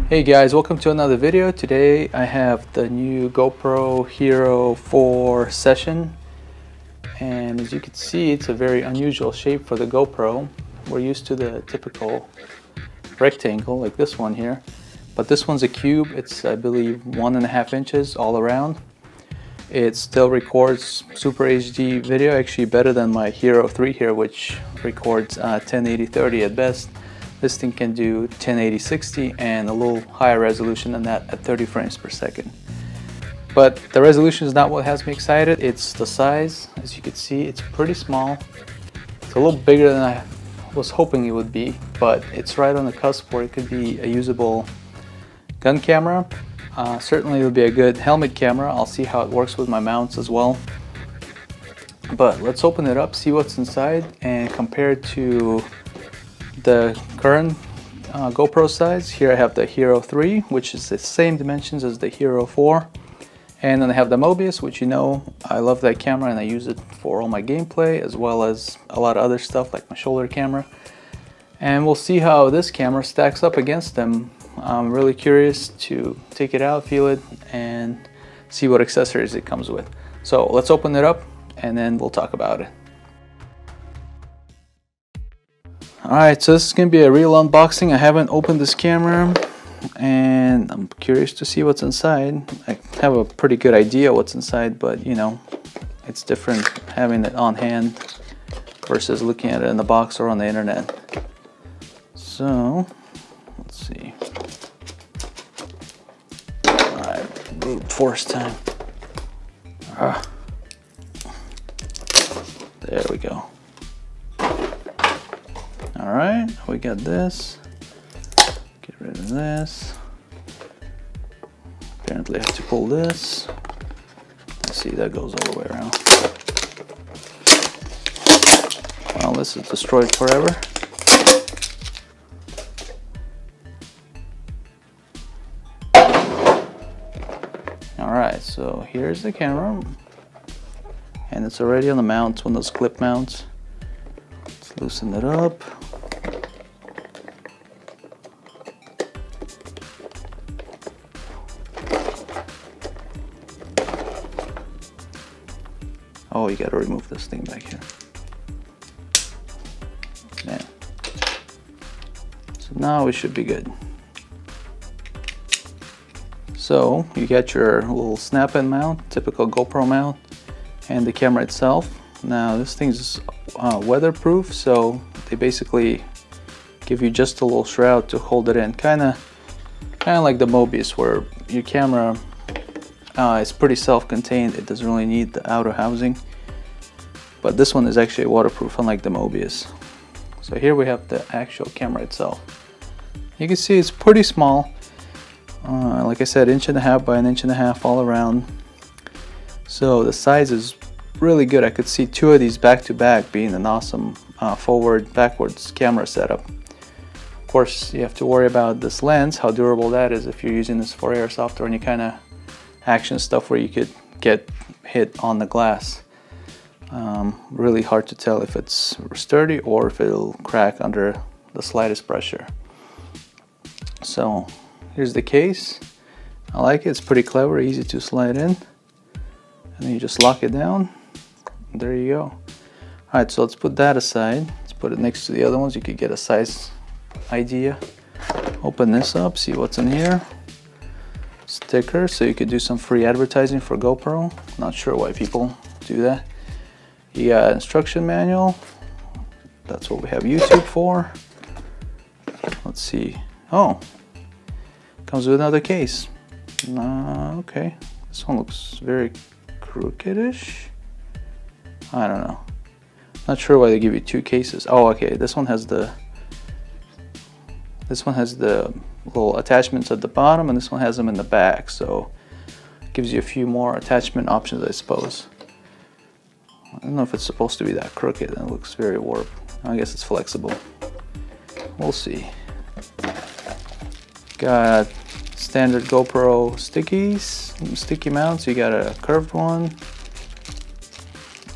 Hey guys, welcome to another video. Today I have the new GoPro Hero 4 session, and as you can see, it's a very unusual shape for the GoPro. We're used to the typical rectangle like this one here, but this one's a cube. It's, I believe, 1.5 inches all around. It still records Super HD video, actually better than my Hero 3 here, which records 1080-30 at best. This thing can do 1080-60 and a little higher resolution than that at 30 frames per second. But the resolution is not what has me excited, it's the size. As you can see, it's pretty small. It's a little bigger than I was hoping it would be, but it's right on the cusp where it could be a usable gun camera. Certainly it'll be a good helmet camera. I'll see how it works with my mounts as well. But let's open it up, see what's inside, and compare it to the current GoPro size. Here I have the Hero 3, which is the same dimensions as the Hero 4. And then I have the Mobius, which you know, I love that camera and I use it for all my gameplay as well as a lot of other stuff like my shoulder camera. And we'll see how this camera stacks up against them. I'm really curious to take it out, feel it, and see what accessories it comes with. So let's open it up and then we'll talk about it. Alright, so this is going to be a real unboxing. I haven't opened this camera and I'm curious to see what's inside. I have a pretty good idea what's inside, but you know, it's different having it on hand versus looking at it in the box or on the internet. So, let's see. Alright, brute force time. There we go. Alright, we got this. Get rid of this. Apparently I have to pull this. Let's see, that goes all the way around. Well, this is destroyed forever. Alright, so here's the camera. And it's already on the mount, one of those clip mounts. Let's loosen it up. Oh, you gotta remove this thing back here. Yeah. So now we should be good. So you got your little snap-in mount, typical GoPro mount, and the camera itself. Now this thing's weatherproof, so they basically give you just a little shroud to hold it in, kind of like the Mobius, where your camera is pretty self-contained. It doesn't really need the outer housing, but this one is actually waterproof, unlike the Mobius. So here we have the actual camera itself. You can see it's pretty small. Like I said, 1.5 inches by 1.5 inches all around. So the size is really good. I could see two of these back to back being an awesome forward backwards camera setup. Of course, you have to worry about this lens, how durable that is if you're using this for airsoft or any kind of action stuff where you could get hit on the glass. Really hard to tell if it's sturdy or if it'll crack under the slightest pressure. So here's the case. I like it. It's pretty clever, easy to slide in, and then you just lock it down. There you go. Alright, so let's put that aside. Let's put it next to the other ones. You could get a size idea. Open this up, see what's in here. Sticker, so you could do some free advertising for GoPro. Not sure why people do that. You got instruction manual. That's what we have YouTube for. Let's see. Oh, comes with another case. Okay, this one looks very crookedish. I don't know. Not sure why they give you two cases. Oh, okay. This one has the little attachments at the bottom, and this one has them in the back. So it gives you a few more attachment options, I suppose. I don't know if it's supposed to be that crooked. It looks very warped. I guess it's flexible. We'll see. Got standard GoPro stickies, sticky mounts. You got a curved one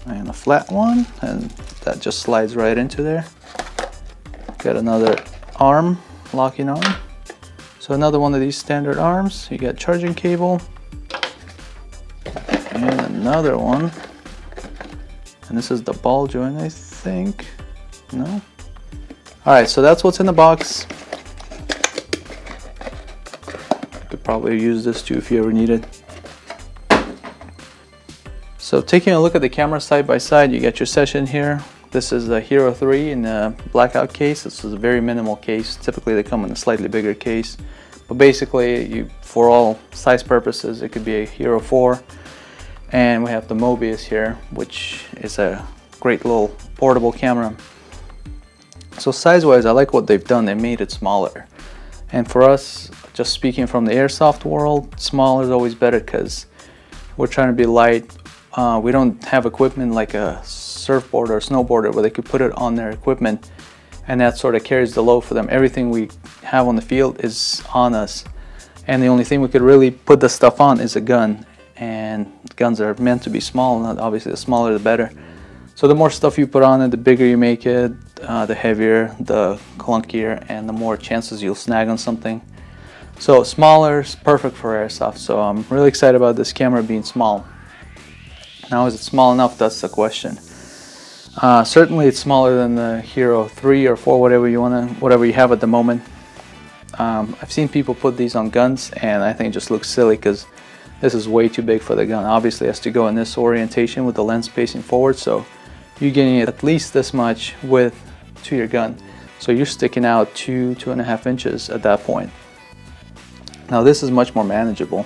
and a flat one, and that just slides right into there. Got another arm, locking arm. So another one of these standard arms. You got charging cable. And another one. And this is the ball joint, I think. No? Alright, so that's what's in the box. Could probably use this too if you ever need it. So taking a look at the camera side by side, you got your session here. This is the Hero 3 in a blackout case. This is a very minimal case. Typically they come in a slightly bigger case. But basically, for all size purposes, it could be a Hero 4. And we have the Mobius here, which is a great little portable camera. So size-wise, I like what they've done. They made it smaller. And for us, just speaking from the airsoft world, smaller is always better because we're trying to be light. We don't have equipment like a surfboard or snowboarder where they could put it on their equipment, and that sort of carries the load for them. Everything we have on the field is on us, and the only thing we could really put the stuff on is a gun. And guns are meant to be small, and obviously the smaller the better. So the more stuff you put on it, the bigger you make it, the heavier, the clunkier, and the more chances you'll snag on something. So smaller is perfect for airsoft, so I'm really excited about this camera being small. Now, is it small enough? That's the question. Certainly it's smaller than the Hero 3 or 4, whatever you have at the moment. I've seen people put these on guns, and I think it just looks silly because this is way too big for the gun. Obviously it has to go in this orientation with the lens facing forward, so you're getting at least this much width to your gun. So you're sticking out 2.5 inches at that point. Now this is much more manageable.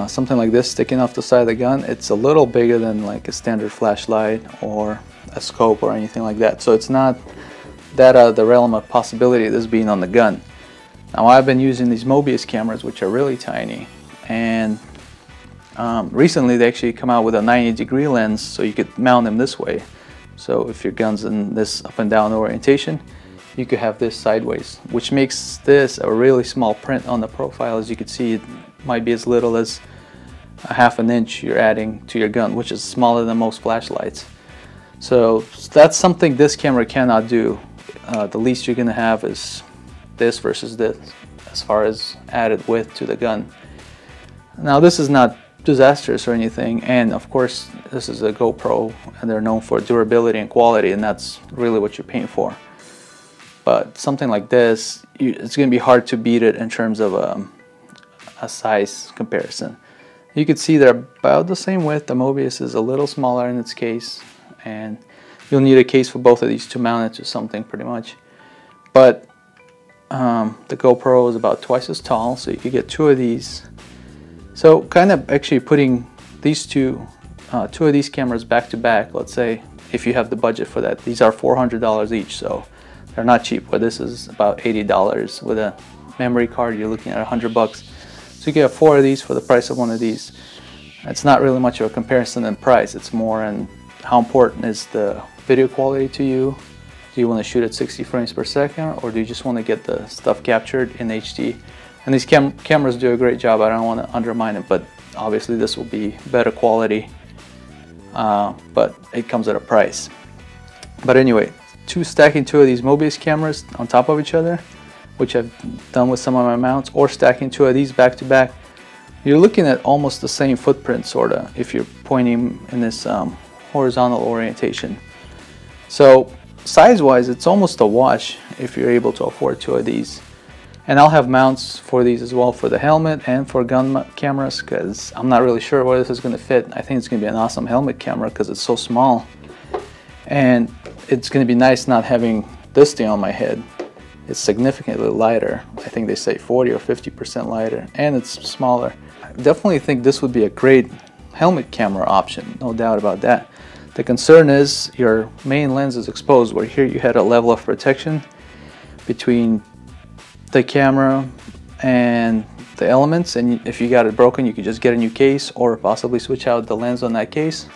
Something like this sticking off the side of the gun, it's a little bigger than like a standard flashlight or a scope or anything like that. So it's not that out of the realm of possibility of this being on the gun. Now I've been using these Mobius cameras, which are really tiny, and recently they actually come out with a 90-degree lens, so you could mount them this way. So if your gun's in this up and down orientation, you could have this sideways, which makes this a really small print on the profile. As you can see, it might be as little as a ½ inch you're adding to your gun, which is smaller than most flashlights. So that's something this camera cannot do. The least you're gonna have is this versus this as far as added width to the gun. Now this is not disastrous or anything, and of course this is a GoPro and they're known for durability and quality, and that's really what you're paying for. But something like this, it's going to be hard to beat it in terms of a size comparison. You can see they're about the same width. The Mobius is a little smaller in its case, and you'll need a case for both of these to mount it to something pretty much. But the GoPro is about twice as tall, so you could get two of these. So kind of actually putting these two of these cameras back to back, let's say, if you have the budget for that. These are $400 each, so they're not cheap, but this is about $80. With a memory card, you're looking at $100. So you get 4 of these for the price of one of these. It's not really much of a comparison in price. It's more in how important is the video quality to you. Do you want to shoot at 60 frames per second, or do you just want to get the stuff captured in HD? And these cameras do a great job. I don't want to undermine it, but obviously this will be better quality, but it comes at a price. But anyway, stacking two of these Mobius cameras on top of each other, which I've done with some of my mounts, or stacking two of these back to back, you're looking at almost the same footprint, sorta, if you're pointing in this horizontal orientation. So size-wise, it's almost a wash if you're able to afford two of these. And I'll have mounts for these as well, for the helmet and for gun cameras, because I'm not really sure where this is going to fit. I think it's going to be an awesome helmet camera because it's so small, and it's going to be nice not having this thing on my head. It's significantly lighter. I think they say 40 or 50% lighter, and it's smaller. I definitely think this would be a great helmet camera option, no doubt about that. The concern is your main lens is exposed, where here you had a level of protection between the camera and the elements, and if you got it broken, you could just get a new case or possibly switch out the lens on that case.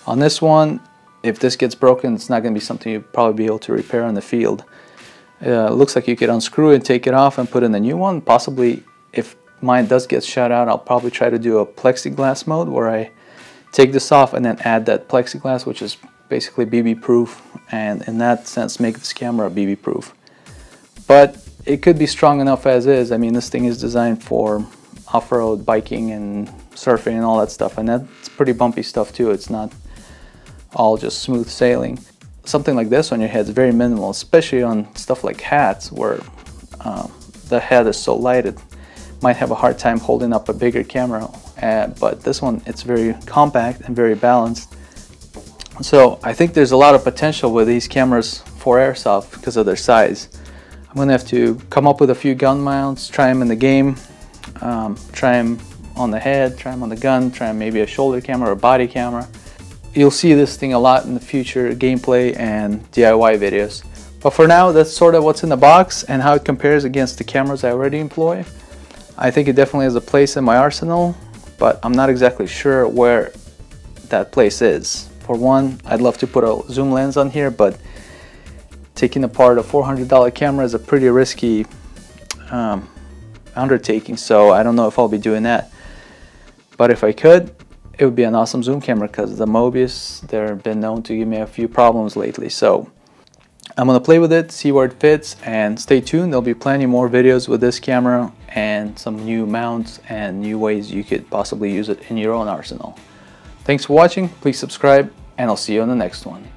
On this one, if this gets broken, it's not going to be something you'll probably be able to repair in the field. It looks like you could unscrew it and take it off and put in a new one. Possibly, if mine does get shot out, I'll probably try to do a plexiglass mode where I take this off and then add that plexiglass, which is basically BB proof, and in that sense make this camera BB proof. But it could be strong enough as is. I mean, this thing is designed for off-road biking and surfing and all that stuff, and that's pretty bumpy stuff too. It's not all just smooth sailing. Something like this on your head is very minimal, especially on stuff like hats where the head is so light it might have a hard time holding up a bigger camera, but this one, it's very compact and very balanced. So I think there's a lot of potential with these cameras for airsoft because of their size. I'm gonna have to come up with a few gun mounts, try them in the game, try them on the head, try them on the gun, try them maybe a shoulder camera or a body camera. You'll see this thing a lot in the future gameplay and DIY videos. But for now, that's sort of what's in the box and how it compares against the cameras I already employ. I think it definitely has a place in my arsenal, but I'm not exactly sure where that place is. For one, I'd love to put a zoom lens on here, but taking apart a $400 camera is a pretty risky undertaking, so I don't know if I'll be doing that. But if I could, it would be an awesome zoom camera because the Mobius, they've been known to give me a few problems lately. So I'm going to play with it, see where it fits, and stay tuned. There'll be plenty more videos with this camera and some new mounts and new ways you could possibly use it in your own arsenal. Thanks for watching, please subscribe, and I'll see you on the next one.